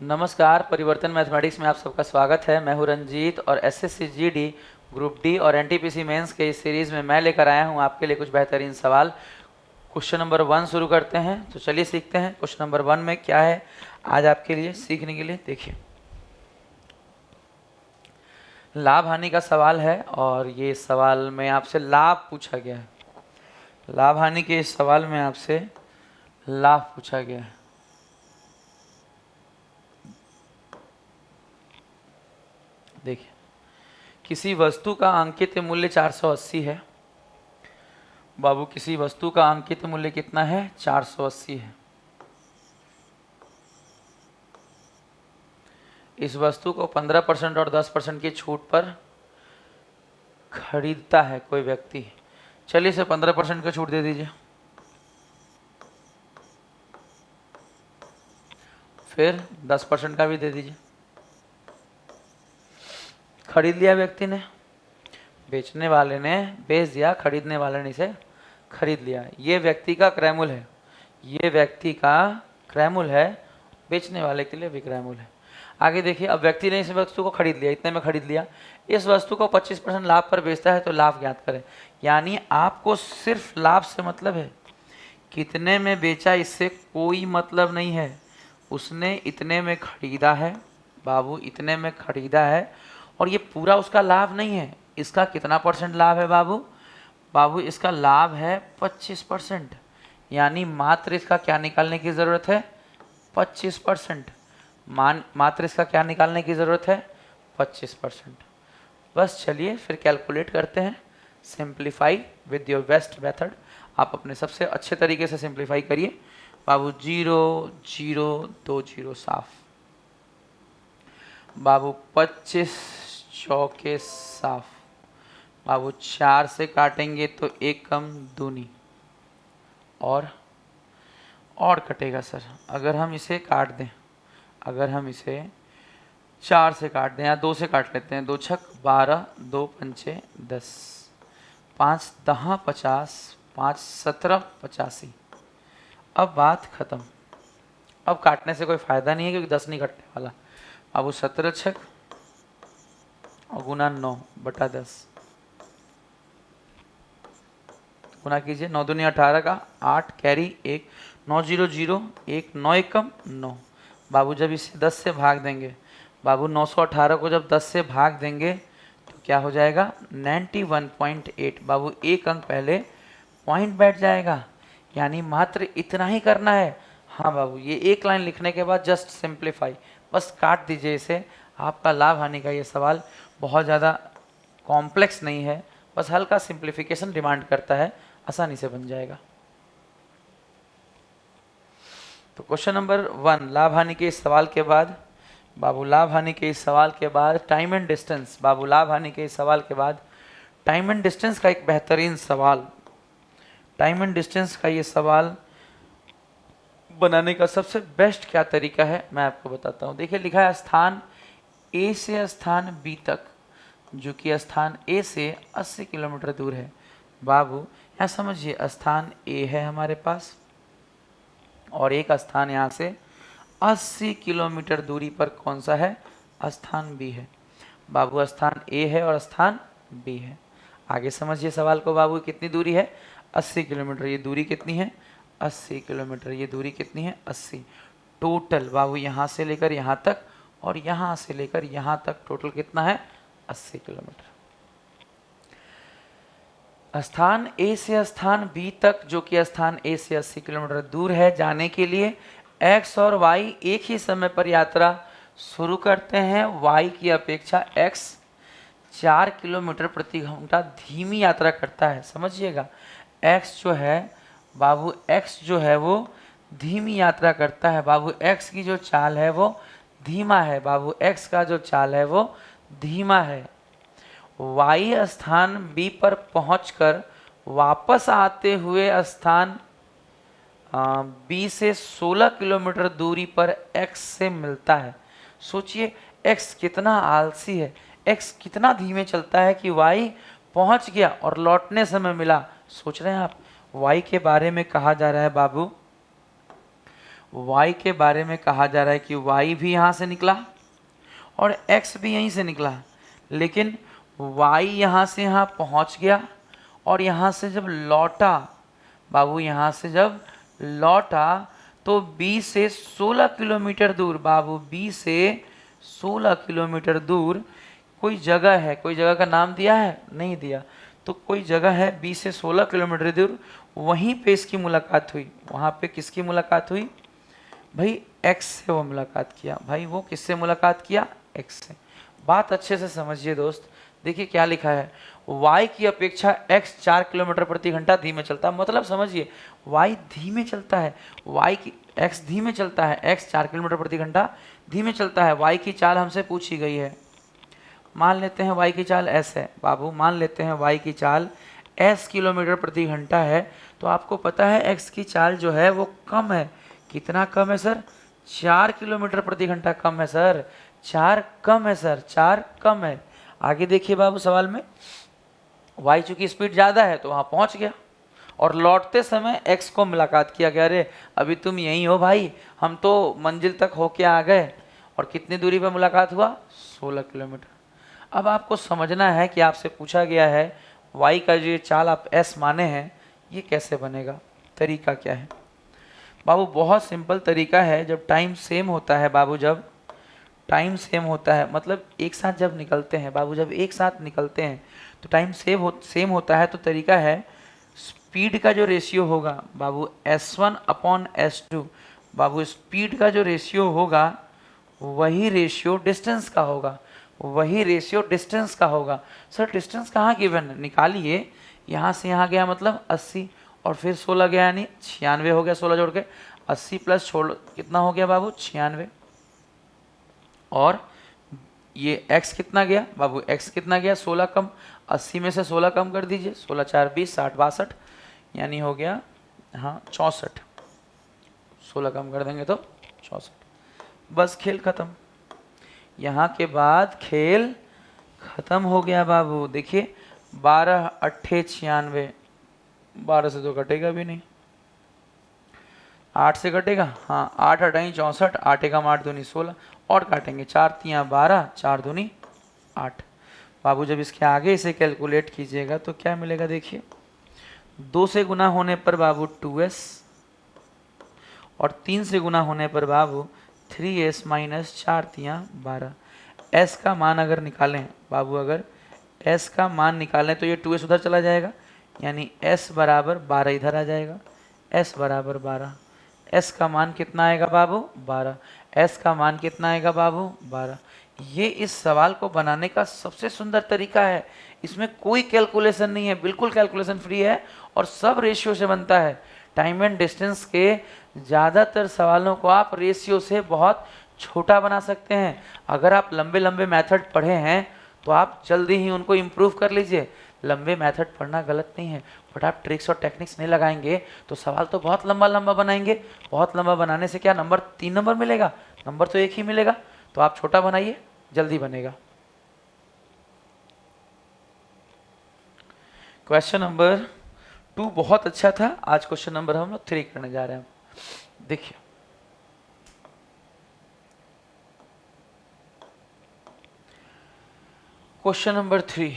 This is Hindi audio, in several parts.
नमस्कार, परिवर्तन मैथमेटिक्स में आप सबका स्वागत है। मैं हूं रंजीत और एसएससी जीडी ग्रुप डी और एनटीपीसी मेंस के इस सीरीज़ में मैं लेकर आया हूं आपके लिए कुछ बेहतरीन सवाल। क्वेश्चन नंबर 1 शुरू करते हैं, तो चलिए सीखते हैं क्वेश्चन नंबर 1 में क्या है आज आपके लिए सीखने के लिए। देखिए, लाभ हानि का सवाल है और ये सवाल में आपसे लाभ पूछा गया है। लाभ हानि के इस सवाल में आपसे लाभ पूछा गया है। देखिए, किसी वस्तु का अंकित मूल्य 480 है। बाबू, किसी वस्तु का अंकित मूल्य कितना है? 480 है। इस वस्तु को 15% और 10% की छूट पर खरीदता है कोई व्यक्ति। चलिए इसे 15% का छूट दे दीजिए, फिर 10% का भी दे दीजिए। खरीद लिया व्यक्ति ने, बेचने वाले ने बेच दिया, खरीदने वाले ने इसे खरीद लिया। ये व्यक्ति का क्रय मूल्य है, ये व्यक्ति का क्रय मूल्य है, बेचने वाले के लिए विक्रय मूल्य है। आगे देखिए, अब व्यक्ति ने इस वस्तु को खरीद लिया, इतने में खरीद लिया। इस वस्तु को 25% लाभ पर बेचता है, तो लाभ ज्ञात करें। यानी आपको सिर्फ लाभ से मतलब है, कितने में बेचा इससे कोई मतलब नहीं है। उसने इतने में खरीदा है बाबू, इतने में खरीदा है, और ये पूरा उसका लाभ नहीं है। इसका कितना परसेंट लाभ है बाबू? बाबू, इसका लाभ है 25%। यानी मात्र इसका क्या निकालने की ज़रूरत है? 25%। मात्र इसका क्या निकालने की ज़रूरत है? 25%। बस चलिए फिर कैलकुलेट करते हैं। Simplify with your best method. आप अपने सबसे अच्छे तरीके से सिंप्लीफाई करिए बाबू। 0 0 2 0 साफ बाबू। 25 चौके साफ बाबू। 4 से काटेंगे तो 1 कम दूनी और कटेगा सर। अगर हम इसे काट दें, अगर हम इसे 4 से काट दें या 2 से काट लेते हैं, 2 छक 12, 2 पंचे 10, 5 10 50, 5 17 85। अब बात खत्म। अब काटने से कोई फायदा नहीं है क्योंकि 10 नहीं कटने वाला। अब वो 17 छक और गुना 9 बटा 10 गुना कीजिए। 9 दूनी 18 का 8 कैरी 1, 9 0 0 1, 9 एकम 9 बाबू। जब इसे 10 से भाग देंगे बाबू, 918 को जब 10 से भाग देंगे तो क्या हो जाएगा? 91.8 बाबू। एक अंक पहले पॉइंट बैठ जाएगा, यानी मात्र इतना ही करना है। हाँ बाबू, ये एक लाइन लिखने के बाद जस्ट सिंप्लीफाई, बस काट दीजिए इसे। आपका लाभ हानि का ये सवाल बहुत ज़्यादा कॉम्प्लेक्स नहीं है, बस हल्का सिंप्लीफिकेशन डिमांड करता है, आसानी से बन जाएगा। तो क्वेश्चन नंबर 1, लाभ हानि के इस सवाल के बाद बाबू, लाभ हानि के इस सवाल के बाद टाइम एंड डिस्टेंस बाबू। लाभ हानि के इस सवाल के बाद टाइम एंड डिस्टेंस का एक बेहतरीन सवाल। टाइम एंड डिस्टेंस का ये सवाल बनाने का सबसे बेस्ट क्या तरीका है मैं आपको बताता हूँ। देखिए, लिखा है स्थान ए से स्थान बी तक, जो कि स्थान ए से 80 किलोमीटर दूर है। बाबू, यहाँ समझिए, स्थान ए है हमारे पास और एक स्थान यहाँ से 80 किलोमीटर दूरी पर कौन सा है? स्थान बी है बाबू। स्थान ए है और स्थान बी है। आगे समझिए सवाल को बाबू। कितनी दूरी है? 80 किलोमीटर। ये दूरी कितनी है? 80 किलोमीटर। ये दूरी कितनी है? 80। टोटल बाबू यहाँ से लेकर यहाँ तक और यहाँ से लेकर यहाँ तक टोटल कितना है? 80 किलोमीटर। स्थान ए से स्थान बी तक, जो कि स्थान ए से 80 किलोमीटर दूर है, जाने के लिए x और y एक ही समय पर यात्रा शुरू करते हैं। y की अपेक्षा x 4 किलोमीटर प्रति घंटा धीमी यात्रा करता है। समझिएगा, x जो है बाबू, x जो है वो धीमी यात्रा करता है बाबू। x की जो चाल है वो धीमा है बाबू, x का जो चाल है वो धीमा है। y स्थान b पर पहुंचकर वापस आते हुए स्थान b से 16 किलोमीटर दूरी पर x से मिलता है। सोचिए, x कितना आलसी है, x कितना धीमे चलता है कि y पहुंच गया और लौटने समय मिला। सोच रहे हैं आप, y के बारे में कहा जा रहा है बाबू, y के बारे में कहा जा रहा है कि y भी यहाँ से निकला और x भी यहीं से निकला, लेकिन y यहाँ से यहाँ पहुँच गया और यहाँ से जब लौटा बाबू, यहाँ से जब लौटा तो b से 16 किलोमीटर दूर बाबू, b से 16 किलोमीटर दूर कोई जगह है, कोई जगह का नाम दिया है नहीं दिया, तो कोई जगह है b से 16 किलोमीटर दूर, वहीं पे इसकी मुलाकात हुई। वहाँ पे किसकी मुलाकात हुई भाई? x से वो मुलाकात किया। भाई वो किससे मुलाकात किया? x से। बात अच्छे से समझिए दोस्त, देखिए क्या लिखा है, y की अपेक्षा x 4 किलोमीटर प्रति घंटा धीमे चलता है। मतलब समझिए y धीमे चलता है, y की x धीमे चलता है, x 4 किलोमीटर प्रति घंटा धीमे चलता है। y की चाल हमसे पूछी गई है, मान लेते हैं y की चाल s है बाबू, मान लेते हैं y की चाल s किलोमीटर प्रति घंटा है। तो आपको पता है x की चाल जो है वो कम है। कितना कम है सर? 4 किलोमीटर प्रति घंटा कम है सर, 4 कम है सर, 4 कम है। आगे देखिए बाबू सवाल में, y चूंकि स्पीड ज़्यादा है तो वहाँ पहुँच गया और लौटते समय x को मुलाकात किया गया। अरे अभी तुम यहीं हो भाई, हम तो मंजिल तक होके आ गए। और कितनी दूरी पर मुलाकात हुआ? 16 किलोमीटर। अब आपको समझना है कि आपसे पूछा गया है y का जो ये चाल आप s माने हैं, ये कैसे बनेगा, तरीका क्या है बाबू? बहुत सिंपल तरीका है। जब टाइम सेम होता है बाबू, जब टाइम सेम होता है मतलब एक साथ जब निकलते हैं बाबू, जब एक साथ निकलते हैं तो टाइम सेम होता है। तो तरीका है, स्पीड का जो रेशियो होगा बाबू s1 अपॉन s2, बाबू स्पीड का जो रेशियो होगा वही रेशियो डिस्टेंस का होगा, वही रेशियो डिस्टेंस का होगा। सर डिस्टेंस कहाँ गिवन है? निकालिए, यहाँ से यहाँ गया मतलब 80 और फिर 16 गया यानी 96 हो गया, 16 जोड़ के 80 प्लस छोड़ कितना हो गया बाबू? 96। और ये x कितना गया बाबू? x कितना गया? 16 कम, 80 में से 16 कम कर दीजिए, 16 4 20 60 62 यानी हो गया हाँ 64। 16 कम कर देंगे तो 64। बस खेल खत्म, यहाँ के बाद खेल खत्म हो गया बाबू। देखिए 12 अट्ठे 96, 12 से तो कटेगा भी नहीं, 8 से कटेगा हाँ, 8 अठाई 64, 8 एकम 8 दूनी 16 और काटेंगे, 4 तियाँ 12, 4 दूनी 8। बाबू जब इसके आगे इसे कैलकुलेट कीजिएगा तो क्या मिलेगा? देखिए 2 से गुना होने पर बाबू 2s और 3 से गुना होने पर बाबू 3s माइनस 4 तियाँ 12। s का मान अगर निकालें बाबू, अगर s का मान निकालें तो ये 2s उधर चला जाएगा, यानी s बराबर 12 इधर आ जाएगा, s बराबर 12। s का मान कितना आएगा बाबू? 12। s का मान कितना आएगा बाबू? 12। ये इस सवाल को बनाने का सबसे सुंदर तरीका है, इसमें कोई कैलकुलेशन नहीं है, बिल्कुल कैलकुलेशन फ्री है और सब रेशियो से बनता है। टाइम एंड डिस्टेंस के ज़्यादातर सवालों को आप रेशियो से बहुत छोटा बना सकते हैं। अगर आप लंबे लंबे मेथड पढ़े हैं तो आप जल्दी ही उनको इम्प्रूव कर लीजिए। लंबे मेथड पढ़ना गलत नहीं है, बट आप ट्रिक्स और टेक्निक्स नहीं लगाएंगे तो सवाल तो बहुत लंबा लंबा बनाएंगे। बहुत लंबा बनाने से क्या नंबर 3 नंबर मिलेगा? नंबर तो एक ही मिलेगा। तो आप छोटा बनाइए, जल्दी बनेगा। क्वेश्चन नंबर 2 बहुत अच्छा था। आज क्वेश्चन नंबर हम लोग 3 करने जा रहे हैं। देखिए क्वेश्चन नंबर 3,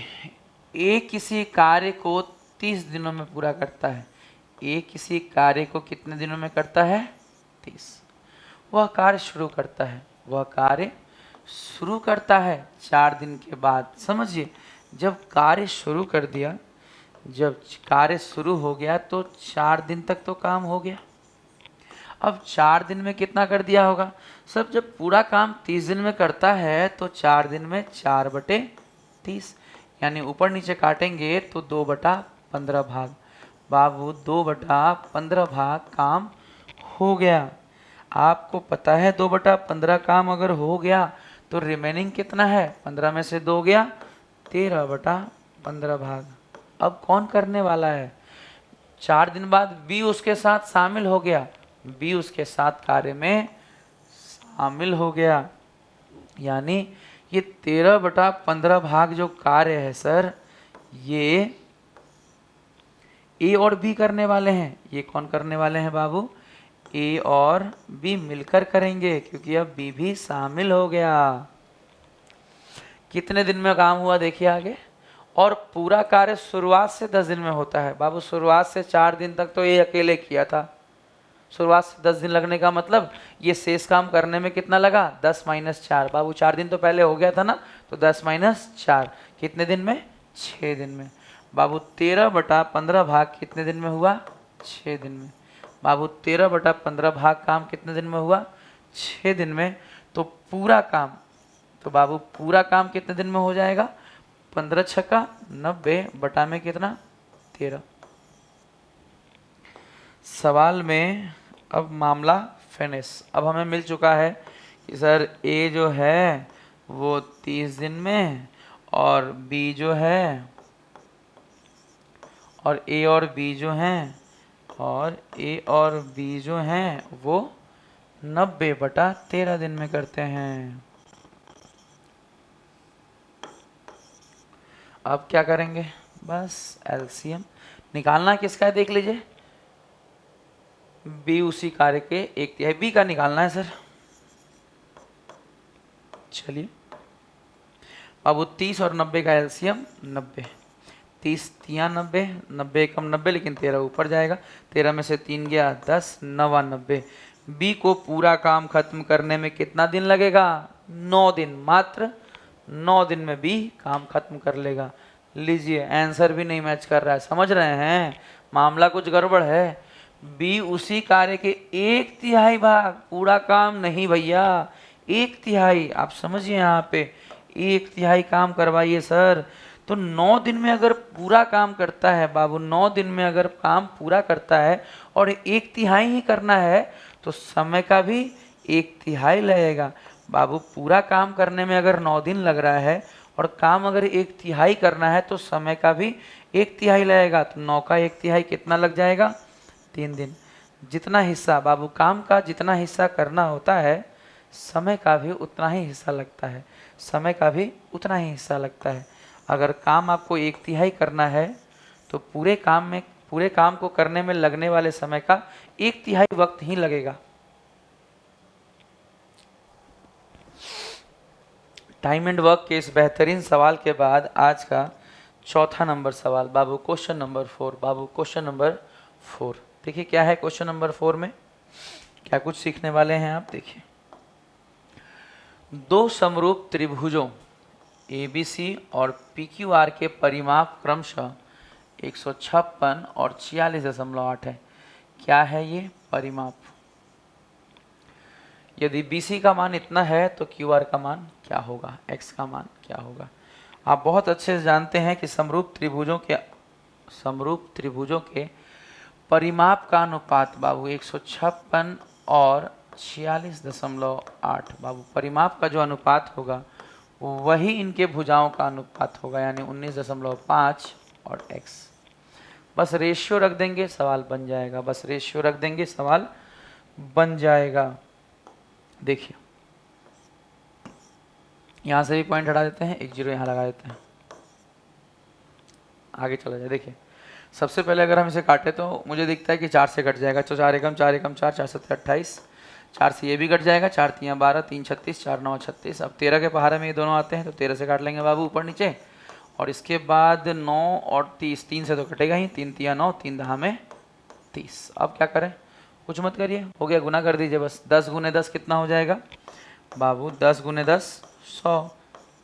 ए किसी कार्य को 30 दिनों में पूरा करता है। ए किसी कार्य को कितने दिनों में करता है? 30। वह कार्य शुरू करता है, वह कार्य शुरू करता है 4 दिन के बाद। समझिए, जब कार्य शुरू कर दिया, जब कार्य शुरू हो गया तो 4 दिन तक तो काम हो गया। अब 4 दिन में कितना कर दिया होगा? सब जब पूरा काम 30 दिन में करता है तो 4 दिन में 4/30, यानी ऊपर नीचे काटेंगे तो 2/15 भाग। बाबू 2/15 भाग काम हो गया। आपको पता है 2/15 काम अगर हो गया तो रिमेनिंग कितना है? 15 में से 2 गया, 13/15 भाग। अब कौन करने वाला है? 4 दिन बाद बी उसके साथ शामिल हो गया, बी उसके साथ कार्य में शामिल हो गया, यानी ये 13/15 भाग जो कार्य है सर, ये ए और बी करने वाले हैं। ये कौन करने वाले हैं बाबू? ए और बी मिलकर करेंगे क्योंकि अब बी भी शामिल हो गया। कितने दिन में काम हुआ देखिए आगे। और पूरा कार्य शुरुआत से 10 दिन में होता है। बाबू शुरुआत से 4 दिन तक तो ये अकेले किया था। शुरुआत से 10 दिन लगने का मतलब ये शेष काम करने में कितना लगा, 10 - 4। बाबू 4 दिन तो पहले हो गया था ना, तो 10 - 4 कितने दिन में, 6 दिन में। बाबू 13/15 भाग कितने दिन में हुआ, 6 दिन में। बाबू 13/15 भाग काम कितने दिन में हुआ, 6 दिन में। तो पूरा काम, तो बाबू पूरा काम कितने दिन में हो जाएगा, 15 छक्का 90 बटा में कितना, 13। सवाल में अब मामला फिनिश। अब हमें मिल चुका है कि सर ए जो है वो 30 दिन में, और बी जो है, और ए और बी जो हैं, और ए और बी जो हैं वो 90/13 दिन में करते हैं। अब क्या करेंगे, बस एलसीएम निकालना किसका है देख लीजिए। बी उसी कार्य के 1/3 बी का निकालना है सर। चलिए अब 30 और 90 का एलसीएम 90। 30 × 3 = 90, 90 कम 90 लेकिन 13 ऊपर जाएगा। 13 में से 3 गया 10, 9 90। बी को पूरा काम खत्म करने में कितना दिन लगेगा, 9 दिन। मात्र 9 दिन में बी काम खत्म कर लेगा। लीजिए आंसर भी नहीं मैच कर रहा है, समझ रहे हैं मामला कुछ गड़बड़ है। बी उसी कार्य के 1/3 भाग, पूरा काम नहीं भैया, 1/3। आप समझिए यहाँ पे 1/3 काम करवाइए सर। तो 9 दिन में अगर पूरा काम करता है बाबू, 9 दिन में अगर काम पूरा करता है और 1/3 ही करना है तो समय का भी 1/3 लगेगा। बाबू पूरा काम करने में अगर 9 दिन लग रहा है और काम अगर 1/3 करना है तो समय का भी 1/3 लगेगा। तो 9 का 1/3 कितना लग जाएगा, 3 दिन। जितना हिस्सा बाबू काम का जितना हिस्सा करना होता है, समय का भी उतना ही हिस्सा लगता है, समय का भी उतना ही हिस्सा लगता है। अगर काम आपको 1/3 करना है तो पूरे काम को करने में लगने वाले समय का 1/3 वक्त ही लगेगा। टाइम एंड वर्क के इस बेहतरीन सवाल के बाद आज का चौथा नंबर सवाल बाबू, क्वेश्चन नंबर 4। बाबू क्वेश्चन नंबर 4 देखिए क्या है। क्वेश्चन नंबर 4 में क्या कुछ सीखने वाले हैं आप, देखिए। दो समरूप त्रिभुजों ABC और PQR के परिमाप क्रमशः 156 और 46.8 है। क्या है ये परिमाप। यदि BC का मान इतना है तो QR का मान क्या होगा, X का मान क्या होगा। आप बहुत अच्छे से जानते हैं कि समरूप त्रिभुजों के परिमाप का अनुपात बाबू 156 और 46.8। बाबू परिमाप का जो अनुपात होगा वही इनके भुजाओं का अनुपात होगा, यानी 19.5 और x। बस रेशियो रख देंगे सवाल बन जाएगा, बस रेशियो रख देंगे सवाल बन जाएगा। देखिए यहां से भी पॉइंट हटा देते हैं, 1 0 यहां लगा देते हैं, आगे चला जाए। देखिए सबसे पहले अगर हम इसे काटे तो मुझे दिखता है कि 4 से कट जाएगा, तो 4 एकम 4 एकम 4, 4 7 28, 4 से ये भी कट जाएगा, 4 3 12, 3 36, 4 9 36। अब 13 के पहाड़े में ये दोनों आते हैं तो 13 से काट लेंगे बाबू ऊपर नीचे। और इसके बाद 9 और 30, 3 से तो कटेगा ही, 3 3 9, 3 10 में 30। अब क्या करें, कुछ मत करिए, हो गया, गुना कर दीजिए बस। 10 × 10 कितना हो जाएगा बाबू, 10 × 10 100।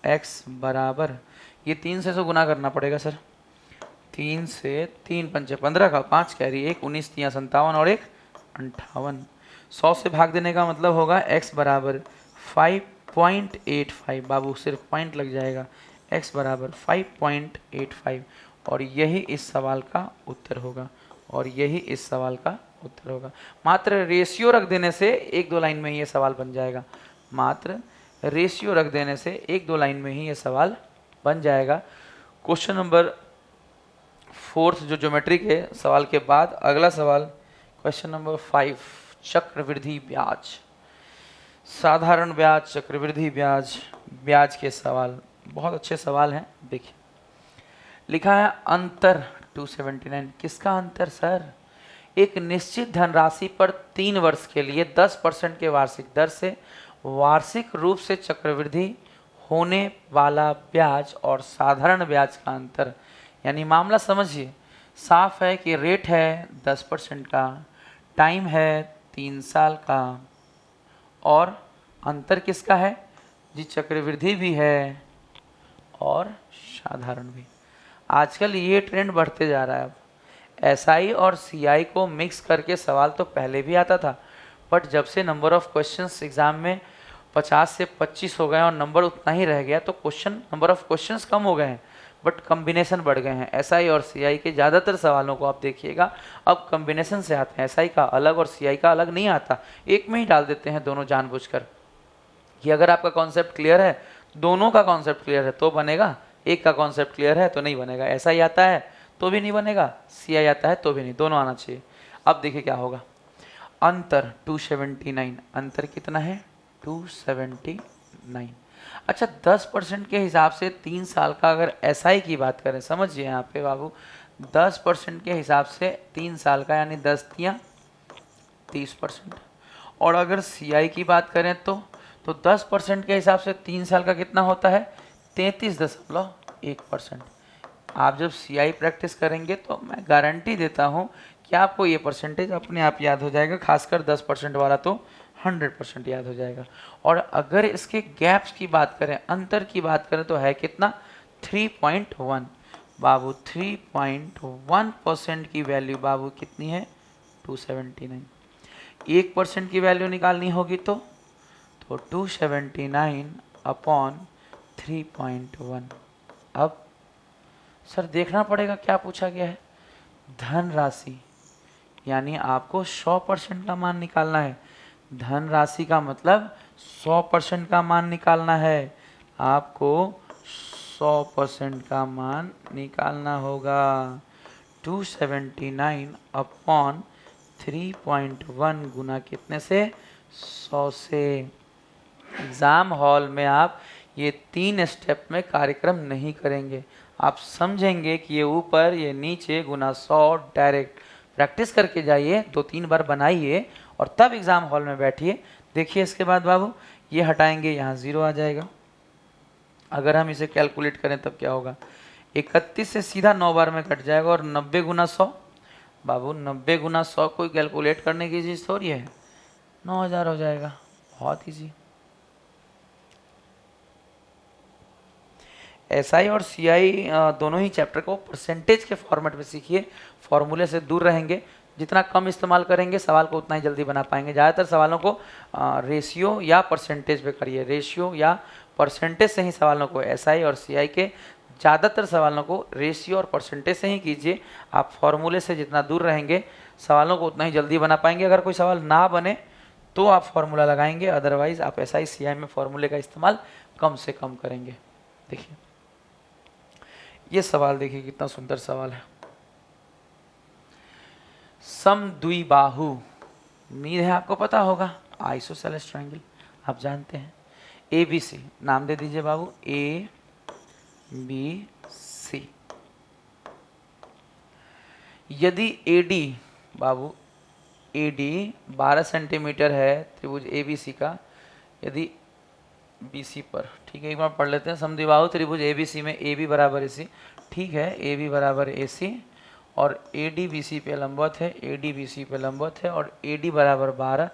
x बराबर, ये 3 से तो गुना करना पड़ेगा सर। 3 से 3 पंचे 15 का 5 कैरी 1, 19 3 57 और 1 58। 100 से भाग देने का मतलब होगा x बराबर 5.85। बाबू सिर्फ पॉइंट लग जाएगा, x बराबर 5.85। और यही इस सवाल का उत्तर होगा, और यही इस सवाल का उत्तर होगा। मात्र रेशियो रख देने से 1-2 लाइन में ही ये सवाल बन जाएगा, मात्र रेशियो रख देने से 1-2 लाइन में ही ये सवाल बन जाएगा। क्वेश्चन नंबर 4 जो ज्योमेट्री के सवाल के बाद अगला सवाल क्वेश्चन नंबर 5, चक्रवृद्धि ब्याज, साधारण ब्याज, चक्रवृद्धि ब्याज, ब्याज के सवाल बहुत अच्छे सवाल हैं। देखिए लिखा है अंतर 279। किसका अंतर सर, एक निश्चित धनराशि पर 3 वर्ष के लिए 10% के वार्षिक दर से वार्षिक रूप से चक्रवृद्धि होने वाला ब्याज और साधारण ब्याज का अंतर। यानी मामला समझिए, साफ है कि रेट है 10% का, टाइम है 3 साल का, और अंतर किसका है जी? चक्रवृद्धि भी है और साधारण भी। आजकल ये ट्रेंड बढ़ते जा रहा है। अब एसआई और सीआई को मिक्स करके सवाल तो पहले भी आता था, बट जब से नंबर ऑफ क्वेश्चंस एग्जाम में 50 से 25 हो गए और नंबर उतना ही रह गया, तो नंबर ऑफ क्वेश्चंस कम हो गए हैं बट कम्बिनेशन बढ़ गए हैं। एसआई और सीआई के ज़्यादातर सवालों को आप देखिएगा अब कम्बिनेशन से आते हैं। एसआई का अलग और सीआई का अलग नहीं आता, एक में ही डाल देते हैं दोनों जानबूझकर कि अगर आपका कॉन्सेप्ट क्लियर है, दोनों का कॉन्सेप्ट क्लियर है तो बनेगा, एक का कॉन्सेप्ट क्लियर है तो नहीं बनेगा। एसआई आता है तो भी नहीं बनेगा, सीआई आता है तो भी नहीं, दोनों आना चाहिए। अब देखिए क्या होगा। अंतर 279, अंतर कितना है? 279। अच्छा, 10% के हिसाब से 3 साल का अगर एसआई की बात करें, समझिए यहाँ पे बाबू, 10% के हिसाब से 3 साल का यानी 10 तियां 30%। और अगर सीआई की बात करें तो 10% के हिसाब से 3 साल का कितना होता है? 33.1%। आप जब सीआई प्रैक्टिस करेंगे तो मैं गारंटी देता हूँ कि आपको ये परसेंटेज अपने आप याद हो जाएगा, खासकर 10% वाला तो 100% याद हो जाएगा। और अगर इसके गैप्स की बात करें, अंतर की बात करें, तो है कितना? 3.1 बाबू। 3.1% की वैल्यू बाबू कितनी है? 279। 1% की वैल्यू निकालनी होगी तो 279 अपॉन 3.1। अब सर देखना पड़ेगा क्या पूछा गया है। धन राशि, यानी आपको 100% का मान निकालना है। धन राशि का मतलब 100% का मान निकालना है। आपको 100% का मान निकालना होगा। 279 अपॉन 3.1 गुना कितने से? 100 से। एग्ज़ाम हॉल में आप ये 3 स्टेप में कार्यक्रम नहीं करेंगे। आप समझेंगे कि ये ऊपर ये नीचे गुना 100 डायरेक्ट। प्रैक्टिस करके जाइए, 2-3 बार बनाइए और तब एग्ज़ाम हॉल में बैठिए। देखिए इसके बाद बाबू ये हटाएंगे, यहाँ 0 आ जाएगा। अगर हम इसे कैलकुलेट करें तब क्या होगा? 31 से सीधा 9 बार में कट जाएगा और 90 गुना 100 बाबू, 90 गुना 100 कोई कैलकुलेट करने की चीज़ थोड़ी है, 9000 हो जाएगा। बहुत ईजी। एसआई और सीआई दोनों ही चैप्टर को परसेंटेज के फॉर्मेट में सीखिए, फॉर्मूले से दूर रहेंगे। जितना कम इस्तेमाल करेंगे सवाल को उतना ही जल्दी बना पाएंगे। ज़्यादातर सवालों को रेशियो या परसेंटेज पे करिए, रेशियो या परसेंटेज से ही सवालों को, एसआई और सीआई के ज़्यादातर सवालों को रेशियो और परसेंटेज से ही कीजिए। आप फॉर्मूले से जितना दूर रहेंगे सवालों को उतना ही जल्दी बना पाएंगे। अगर कोई सवाल ना बने तो आप फॉर्मूला लगाएंगे, अदरवाइज आप एसआई सीआई में फॉर्मूले का इस्तेमाल कम से कम करेंगे। देखिए ये सवाल, देखिए कितना सुंदर सवाल है। समद्विबाहु, उम्मीद है आपको पता होगा, आइसोसेलेस ट्रायंगल आप जानते हैं। ABC नाम दे दीजिए बाबू, ABC। यदि AD बाबू, AD 12 सेंटीमीटर है त्रिभुज ABC का, यदि BC पर, ठीक है, एक बार पढ़ लेते हैं। समद्विबाहु त्रिभुज ABC में AB बराबर AC, ठीक है, AB बराबर AC और AD BC पे लंबवत है, AD BC पे लंबवत है और AD बराबर 12,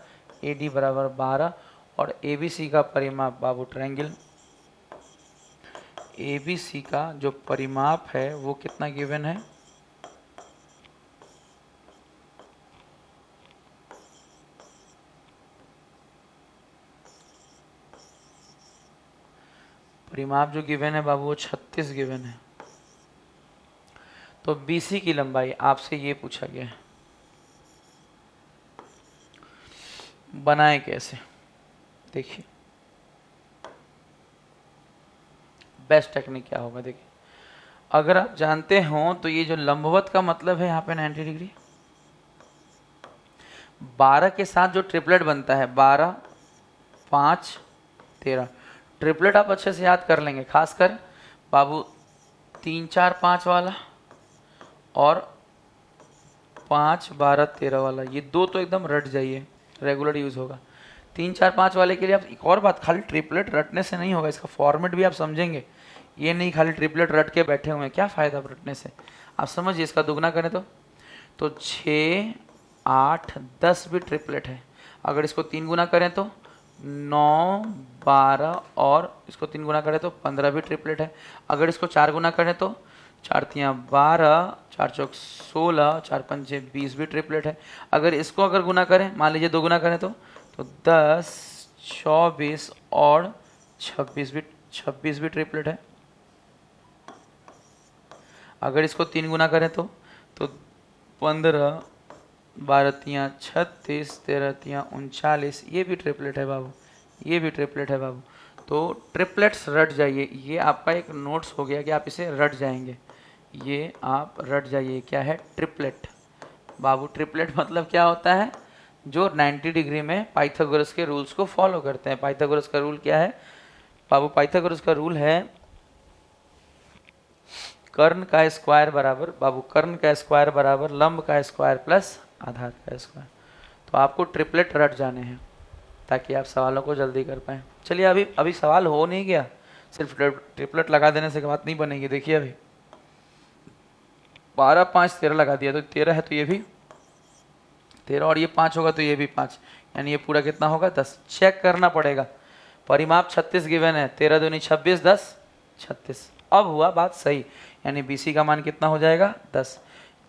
AD बराबर 12 और ABC का परिमाप बाबू, ट्रायंगल ABC का जो परिमाप है वो कितना गिवन है? परिमाप जो गिवन है बाबू वो 36 गिवन है। तो BC की लंबाई आपसे ये पूछा गया है, बनाए कैसे? देखिए बेस्ट टेक्निक क्या होगा। देखिए अगर आप जानते हो तो ये जो लंबवत का मतलब है यहाँ पे 90 डिग्री, 12 के साथ जो ट्रिपलेट बनता है 12, 5, 13, ट्रिपलेट आप अच्छे से याद कर लेंगे, खासकर बाबू 3, 4, 5 वाला और 5 12 13 वाला, ये दो तो एकदम रट जाइए, रेगुलर यूज होगा। 3 4 5 वाले के लिए आप एक और बात, खाली ट्रिपलेट रटने से नहीं होगा, इसका फॉर्मेट भी आप समझेंगे। ये नहीं खाली ट्रिपलेट रट के बैठे हुए हैं, क्या फायदा रटने से, आप समझिए। इसका दुगना करें तो 6 8 10 भी ट्रिपलेट है। अगर इसको 3 गुना करें तो 9 12 और इसको 3 गुना करें तो 15 भी ट्रिपलेट है। अगर इसको 4 गुना करें तो 4 3 12 4 चौक 16 4 पंचे 20 भी ट्रिपलेट है। अगर इसको अगर गुना करें, मान लीजिए 2 गुना करें तो 10 24 और 26 भी ट्रिपलेट है। अगर इसको 3 गुना करें तो 15 12 3 36 13 3 39, ये भी ट्रिपलेट है बाबू, ये भी ट्रिपलेट है बाबू। तो ट्रिपलेट्स रट जाइए, ये आपका एक नोट्स हो गया कि आप इसे रट जाएंगे, ये आप रट जाइए। क्या है ट्रिपलेट बाबू? ट्रिपलेट मतलब क्या होता है? जो 90 डिग्री में पाइथागोरस के रूल्स को फॉलो करते हैं। पाइथागोरस का रूल क्या है बाबू? पाइथागोरस का रूल है कर्ण का स्क्वायर बराबर, बाबू कर्ण का स्क्वायर बराबर लंब का स्क्वायर प्लस आधार का स्क्वायर। तो आपको ट्रिपलेट रट जाने हैं ताकि आप सवालों को जल्दी कर पाएँ। चलिए अभी सवाल हो नहीं गया, सिर्फ ट्रिपलेट लगा देने से बात नहीं बनेगी। देखिए अभी 12 5 13 लगा दिया, तो 13 है तो ये भी 13 और ये 5 होगा तो ये भी 5, यानी ये पूरा कितना होगा 10। चेक करना पड़ेगा, परिमाप 36 गिवन है, 13 दूनी 26 10 36। अब हुआ बात सही, यानी BC का मान कितना हो जाएगा 10।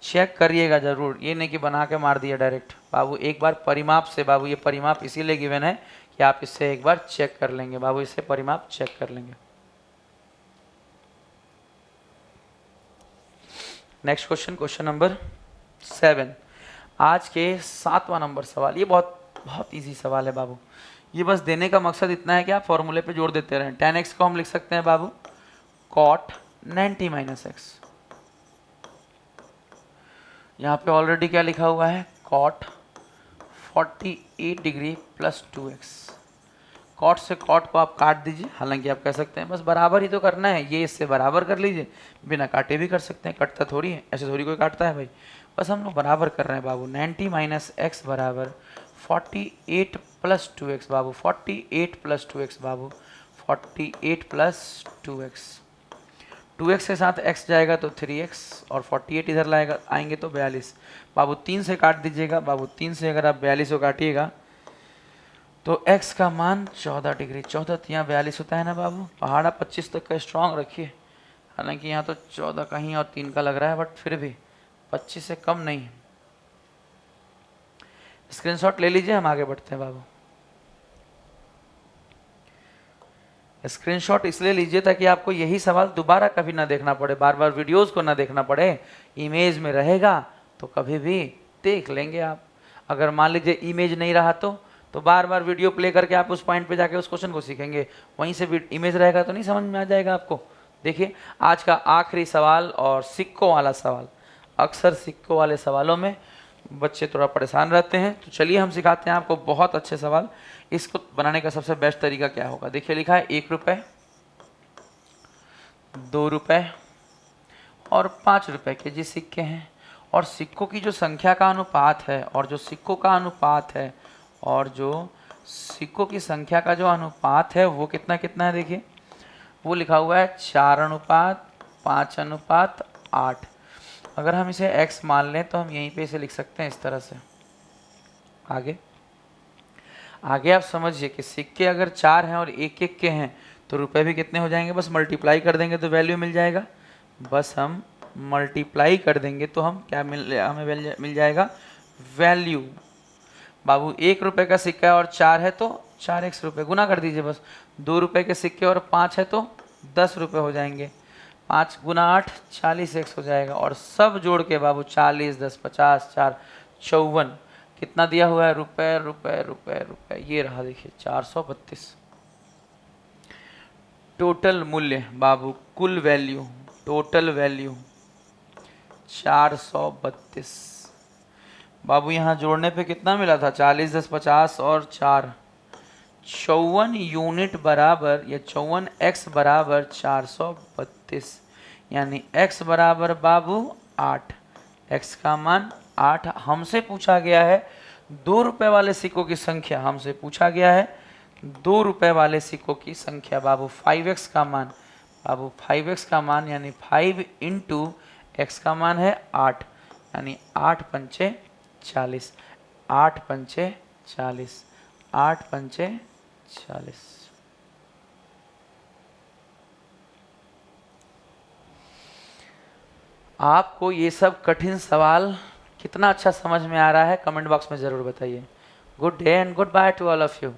चेक करिएगा जरूर, ये नहीं कि बना के मार दिया डायरेक्ट बाबू। एक बार परिमाप से, बाबू ये परिमाप इसीलिए गिवन है कि आप इससे एक बार चेक कर लेंगे बाबू, इससे परिमाप चेक कर लेंगे। नेक्स्ट क्वेश्चन, क्वेश्चन नंबर 7, आज के 7वां नंबर सवाल। ये बहुत इजी सवाल है बाबू, ये बस देने का मकसद इतना है कि आप फॉर्मूले पे जोड़ देते रहें। tan x को हम लिख सकते हैं बाबू cot 90 - x। यहाँ पे ऑलरेडी क्या लिखा हुआ है? cot 48 degree plus 2x। Cot से कॉट को आप काट दीजिए, हालांकि आप कह सकते हैं बस बराबर ही तो करना है, ये इससे बराबर कर लीजिए, बिना काटे भी कर सकते हैं, कटता थोड़ी है, ऐसे थोड़ी कोई काटता है भाई। बस हम लोग बराबर कर रहे हैं बाबू। 90 - x बराबर 48 प्लस 2x बाबू, 48 प्लस 2x बाबू, 48 प्लस 2x। 2x के साथ x जाएगा तो 3x और 48 इधर लाएगा, आएंगे तो 42 बाबू। 3 से काट दीजिएगा बाबू, 3 से अगर आप 42 को काटिएगा तो x का मान 14 डिग्री, 14 3 42 होता है ना बाबू। पहाड़ा 25 तक का स्ट्रॉन्ग रखिए, हालांकि यहाँ तो 14 का ही और 3 का लग रहा है, बट फिर भी 25 से कम नहीं। स्क्रीनशॉट ले लीजिए, हम आगे बढ़ते हैं बाबू। स्क्रीनशॉट इसलिए लीजिए ताकि आपको यही सवाल दोबारा कभी ना देखना पड़े, बार बार वीडियोस को ना देखना पड़े। इमेज में रहेगा तो कभी भी देख लेंगे आप। अगर मान लीजिए इमेज नहीं रहा तो बार बार वीडियो प्ले करके आप उस पॉइंट पे जाके उस क्वेश्चन को सीखेंगे, वहीं से इमेज रहेगा तो नहीं समझ में आ जाएगा आपको। देखिए आज का आखिरी सवाल और सिक्कों वाला सवाल। अक्सर सिक्कों वाले सवालों में बच्चे थोड़ा परेशान रहते हैं, तो चलिए हम सिखाते हैं आपको बहुत अच्छे सवाल। इसको बनाने का सबसे बेस्ट तरीका क्या होगा? देखिए लिखा है 1 रुपये, 2 रुपये और 5 रुपये के जी सिक्के हैं, और सिक्कों की जो संख्या का अनुपात है और जो सिक्कों का अनुपात है और जो सिक्कों की संख्या का जो अनुपात है वो कितना कितना है? देखिए वो लिखा हुआ है 4:5:8। अगर हम इसे x मान लें तो हम यहीं पे इसे लिख सकते हैं इस तरह से। आगे आप समझिए कि सिक्के अगर 4 हैं और एक एक के हैं तो रुपए भी कितने हो जाएंगे? बस मल्टीप्लाई कर देंगे तो वैल्यू मिल जाएगा। बस हम मल्टीप्लाई कर देंगे तो हम क्या हमें मिल जाएगा? वैल्यू। बाबू 1 रुपये का सिक्का है और 4 है तो 4x रुपये, गुना कर दीजिए बस। 2 रुपये के सिक्के और 5 है तो 10 रुपये हो जाएंगे। 5 × 8 40x हो जाएगा, और सब जोड़ के बाबू 40 10 50 4 54 कितना दिया हुआ है? रुपये रुपये रुपये रुपये, ये रहा देखिए 432। टोटल मूल्य बाबू, कुल वैल्यू, टोटल वैल्यू 432 बाबू। यहाँ जोड़ने पे कितना मिला था? 40 10 50 और 4 54 यूनिट बराबर, या 54x बराबर 432, यानी x बराबर बाबू 8, x का मान 8 हमसे पूछा गया है 2 रुपए वाले सिक्कों की संख्या, हमसे पूछा गया है 2 रुपए वाले सिक्कों की संख्या। बाबू 5x का मान, बाबू 5x का मान यानी 5 इंटू x का मान है 8, यानी 8 पंचे 40, 8 पंचे 40, 8 पंचे 40। आपको ये सब कठिन सवाल कितना अच्छा समझ में आ रहा है कमेंट बॉक्स में ज़रूर बताइए। Good day and good by two all of you.